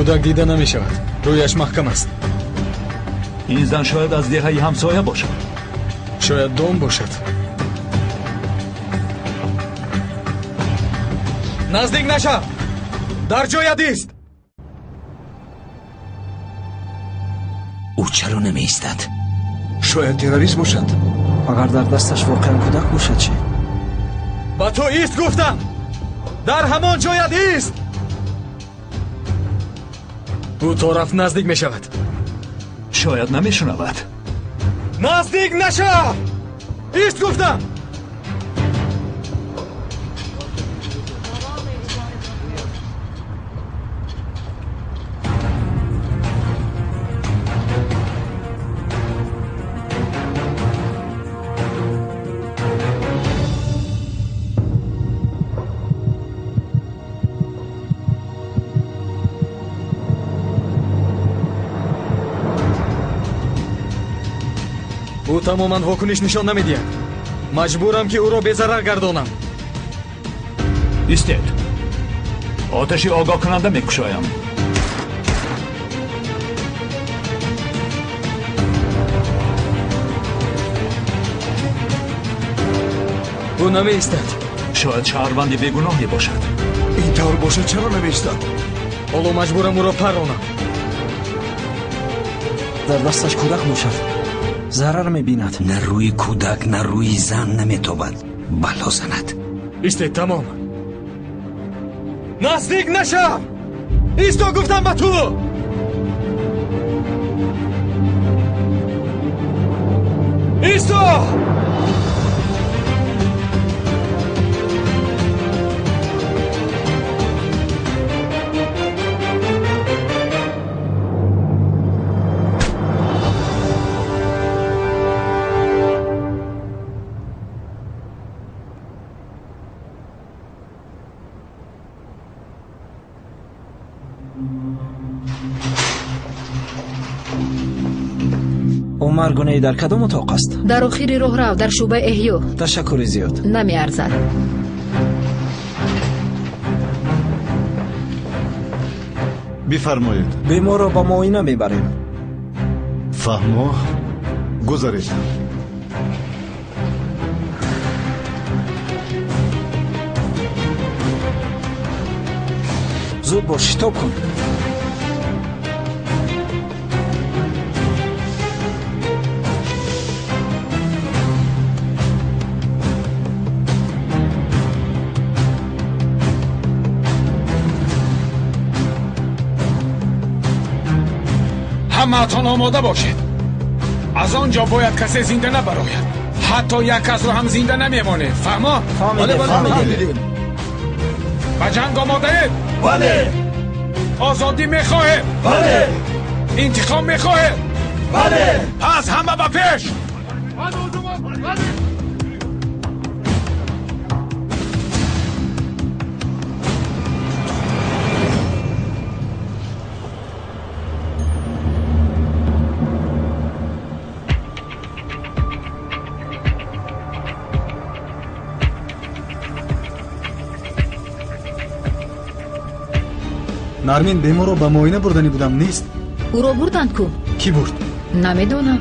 کودک دیده نمی شود. رویش محکم است. این زن شاید از دهه همسایه باشد. شاید دام باشد. نزدیک نشو. در جایت ایست. او چرا نمی ایستد؟ شاید تروریست باشد. اگر در دستش واقعا کودک باشد چی؟ با تو ایست گفتم. در همان جایت ایست. او طرف نزدیک می شود. شاید نمی شنود. نزدیک نشو. ایست گفتم. او تماما واکنش نشان نمیدهد. مجبورم که او را بی‌ضرر گردانم. ایستید. آتشی آگاه کننده میکشایم. او نمی ایستد. شاید شهروندی بیگناهی باشد. این طور باشد چرا نمی ایستد؟ حالا مجبورم او را پرانم. در دستش کودک باشد. ضرر می‌بیند. نه روی کودک نه روی زن نمی‌تابد. بلا زند. ایستید تمام. نزدیک نشو. ایستا گفتم به تو. ایستا. عمر گناهی در کدام اتاق است؟ در آخر راه رو در شعبه احیا. تشکر زیاد. نمی ارزد. بفرمایید. بیمار را با معاینه میبریم. فهمو گذارید. زود باش شتاب کن. همه‌تان آماده باشید. از آنجا باید کسی زنده نبراید. حتی یک کس رو هم زنده نمیمانه. فهمه؟ فهمیدیم. به جنگ آماده اید؟ بله. آزادی میخواهید؟ بله. انتقام میخواهید؟ بله. پس همه به پیش. نرمین بیمار رو به معاینه بردنی بودم نیست. او را بردند کو؟ کی برد؟ نمیدونم.